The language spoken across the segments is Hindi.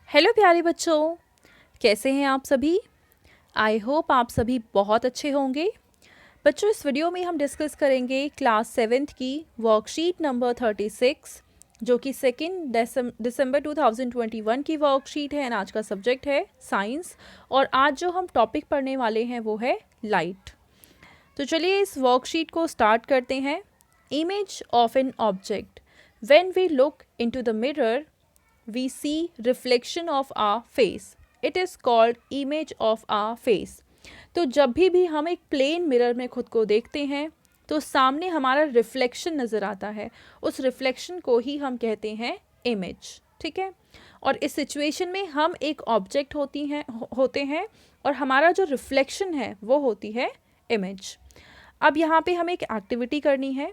हेलो प्यारे बच्चों, कैसे हैं आप सभी। आई होप आप सभी बहुत अच्छे होंगे। बच्चों, इस वीडियो में हम डिस्कस करेंगे क्लास 7th की वर्कशीट नंबर 36, जो कि 2 दिसंबर 2021 की वर्कशीट है। आज का सब्जेक्ट है साइंस, और आज जो हम टॉपिक पढ़ने वाले हैं वो है लाइट। तो चलिए इस वर्कशीट को स्टार्ट करते हैं। Image of an object. When we look into the mirror we see reflection of our face. It is called image of our face. तो जब भी हम एक प्लेन मिरर में खुद को देखते हैं तो सामने हमारा रिफ्लेक्शन नज़र आता है। उस रिफ्लेक्शन को ही हम कहते हैं इमेज। ठीक है, और इस सिचुएशन में हम एक ऑब्जेक्ट होते हैं और हमारा जो रिफ्लेक्शन है वो होती है इमेज। अब यहाँ पे हमें एक एक्टिविटी करनी है।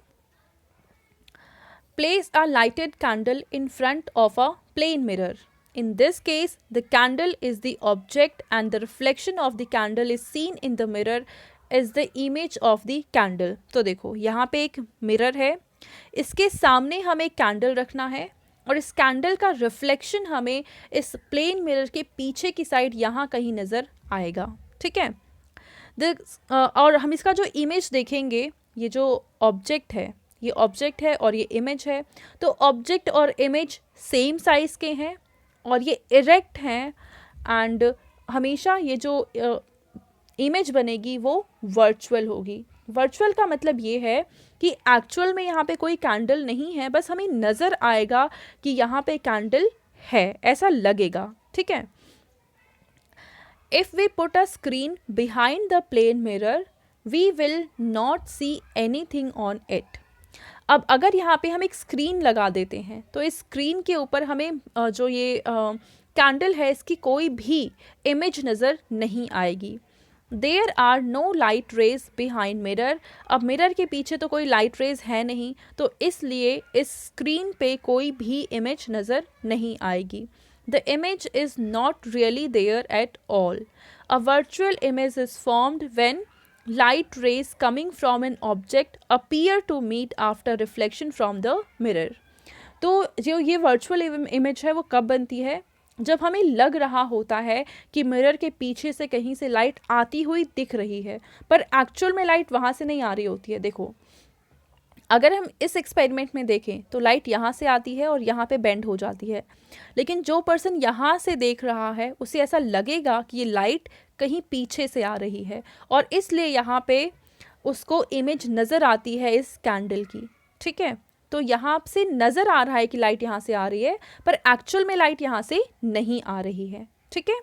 Place a lighted candle in front of a plane mirror. In this case, the candle is the object and the reflection of the candle is seen in the mirror as the image of the candle. तो देखो यहाँ पे एक मिरर है, इसके सामने हमें कैंडल रखना है और इस कैंडल का रिफ्लेक्शन हमें इस प्लेन मिरर के पीछे की साइड यहाँ कहीं नज़र आएगा। ठीक है, और हम इसका जो इमेज देखेंगे, ये जो ऑब्जेक्ट है, ये ऑब्जेक्ट है और ये इमेज है। तो ऑब्जेक्ट और इमेज सेम साइज़ के हैं और ये इरेक्ट हैं, एंड हमेशा ये जो इमेज बनेगी वो वर्चुअल होगी। वर्चुअल का मतलब ये है कि एक्चुअल में यहाँ पे कोई कैंडल नहीं है, बस हमें नज़र आएगा कि यहाँ पे कैंडल है, ऐसा लगेगा। ठीक है, if we put a screen behind the plane mirror we will not see anything on it. अब अगर यहाँ पे हम एक स्क्रीन लगा देते हैं तो इस स्क्रीन के ऊपर हमें जो ये कैंडल है इसकी कोई भी इमेज नज़र नहीं आएगी। There are no light rays behind mirror. अब मिरर के पीछे तो कोई लाइट रेज है नहीं, तो इसलिए इस स्क्रीन पे कोई भी इमेज नज़र नहीं आएगी। The image is not really there at all. A virtual image is formed when light rays coming from an object appear to meet after reflection from the mirror. तो जो ये वर्चुअल इमेज है वो कब बनती है? जब हमें लग रहा होता है कि मिरर के पीछे से कहीं से लाइट आती हुई दिख रही है, पर एक्चुअल में लाइट वहाँ से नहीं आ रही होती है। देखो, अगर हम इस एक्सपेरिमेंट में देखें तो लाइट यहाँ से आती है और यहाँ पे बेंड हो जाती है, लेकिन जो पर्सन यहाँ से देख रहा है उसे ऐसा लगेगा कि ये लाइट कहीं पीछे से आ रही है, और इसलिए यहाँ पे उसको इमेज नज़र आती है इस कैंडल की। ठीक है, तो यहाँ से नज़र आ रहा है कि लाइट यहाँ से आ रही है, पर एक्चुअल में लाइट यहाँ से नहीं आ रही है। ठीक है,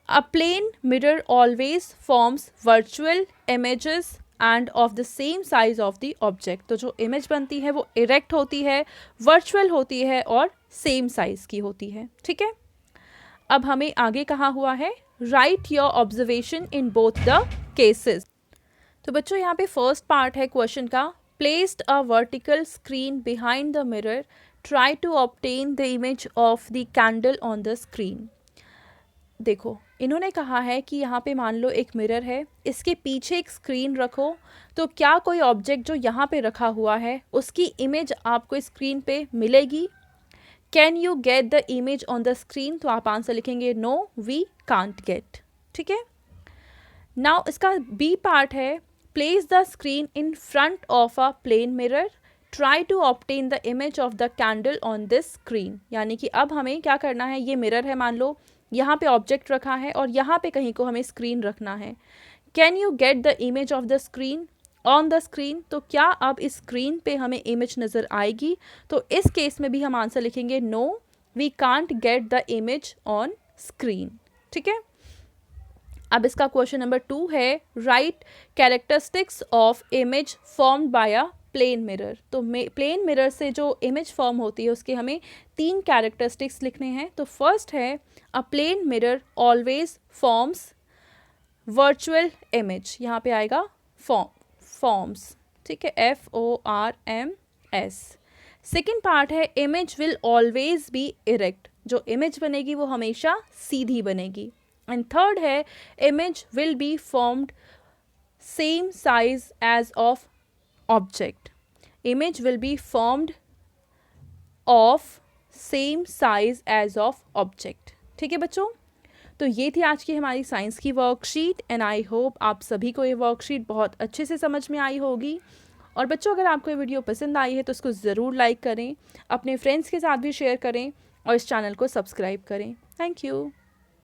a plane mirror always forms virtual images and of the same size of the object. तो जो इमेज बनती है वो इरेक्ट होती है, वर्चुअल होती है और सेम साइज की होती है। ठीक है, अब हमें आगे कहा हुआ है right your observation in both the cases. तो बच्चों यहाँ पे फर्स्ट पार्ट है क्वेश्चन का, placed a vertical screen behind the mirror, try to obtain the image of the candle on the screen. देखो, इन्होंने कहा है कि यहाँ पे मान लो एक मिरर है, इसके पीछे एक स्क्रीन रखो, तो क्या कोई ऑब्जेक्ट जो यहाँ पे रखा हुआ है उसकी इमेज आपको स्क्रीन पे मिलेगी? Can you get the image on the screen? तो आप आंसर लिखेंगे नो, वी कांट गेट। ठीक है, नाउ इसका बी पार्ट है, place the screen in front of a plane mirror, try to obtain the image of the candle on this screen. यानी कि अब हमें क्या करना है, ये मिरर है मान लो, यहाँ पे ऑब्जेक्ट रखा है और यहाँ पे कहीं को हमें स्क्रीन रखना है। Can you get the image of the screen on the screen? तो क्या अब इस स्क्रीन पे हमें इमेज नज़र आएगी? तो इस केस में भी हम आंसर लिखेंगे no, we can't get the image on screen. ठीक है, अब इसका क्वेश्चन नंबर 2 है, right characteristics of image formed by a plane mirror. तो प्लेन मिरर से जो इमेज फॉर्म होती है उसके हमें 3 कैरेक्टरिस्टिक्स लिखने हैं। तो फर्स्ट है, a plane mirror always forms virtual image. यहाँ पे आएगा फॉर्म्स। ठीक है, FORMS। सेकेंड पार्ट है, image will always be erect. जो इमेज बनेगी वो हमेशा सीधी बनेगी। एंड थर्ड है, image will be formed same size as of object. Image will be formed of same size as of object. ठीक है बच्चों, तो ये थी आज की हमारी साइंस की वर्कशीट एंड आई होप आप सभी को ये वर्कशीट बहुत अच्छे से समझ में आई होगी। और बच्चों, अगर आपको ये वीडियो पसंद आई है तो इसको ज़रूर लाइक करें, अपने फ्रेंड्स के साथ भी शेयर करें और इस चैनल को सब्सक्राइब करें। Thank you.